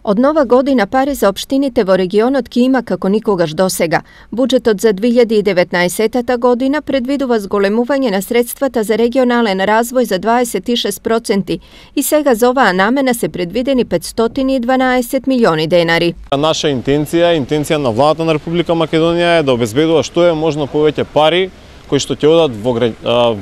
Од нова година пари за општините во регионот ќе има како никогаш досега. Буџетот за 2019 година предвидува зголемување на средствата за регионален развој за 26% и сега за оваа намена се предвидени 512 милиони денари. Наша интенција на владата на Република Македонија е да обезбедува што е можно повеќе пари кои што ќе одат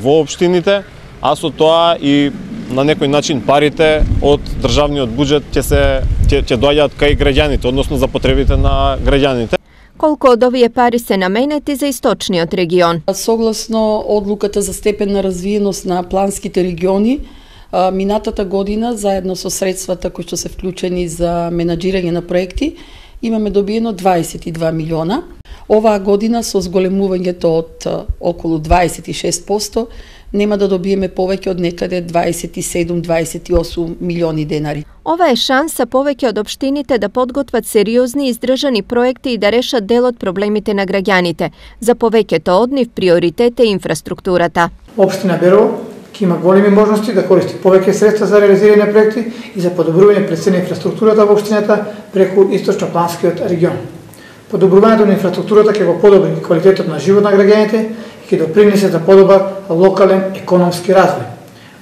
во општините, а со тоа и на некој начин парите од државниот буџет ќе доаѓаат кај граѓаните, односно за потребите на граѓаните. Колку од овие пари се наменети за источниот регион? Согласно одлуката за степен на развиеност на планските региони, минатата година заедно со средствата кои што се вклучени за менаџирање на проекти, имаме добиено 22 милиона. Оваа година со зголемувањето од околу 26% нема да добиеме повеќе од некаде 27-28 милиони денари. Ова е шанса повеќе од општините да подготват сериозни и издржани проекти и да решат дел од проблемите на граѓаните. За повеќето од нив приоритет е инфраструктурата. Општина Берово ќе има големи можности да користи повеќе средства за реализирање на проекти и за подобрување пред се на инфраструктурата во општината преку источно-планскиот регион. Подобрувањето на инфраструктурата ќе го подобри квалитетот на живот на граѓаните и ќе допринесе за подобар локален економски развој.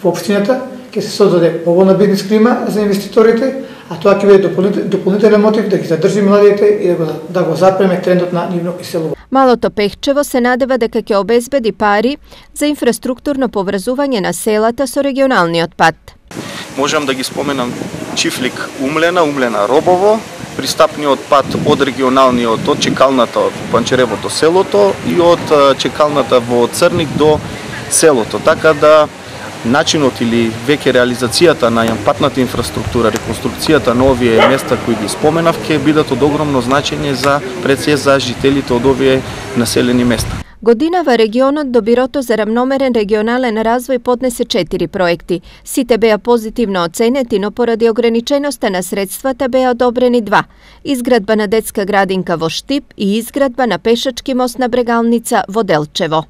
Во општината ќе се создаде поволна бизнис клима за инвеститорите, а тоа ќе биде дополнителен мотив да ги задржи младите и да го запреме трендот на нивно иселување. Малото Пехчево се надева дека ќе обезбеди пари за инфраструктурно поврзување на селата со регионалниот пат. Можам да ги споменам Чифлик Умлена, Умлена Робово, пристапниот пат од регионалниот од чекалната од Панчеревото селото и од чекалната во Црник до селото. Така да начинот или веќе реализацијата на патната инфраструктура, реконструкцијата на овие места кои ги споменав ќе бидат од огромно значење за пред се за жителите од овие населени места. Годинава регионот до Бирото за рамномерен регионален развој поднесе 4 проекти. Сите беа позитивно оценети, но поради ограниченоста на средствата беа одобрени 2. Изградба на детска градинка во Штип и изградба на пешачки мост на Брегалница во Делчево.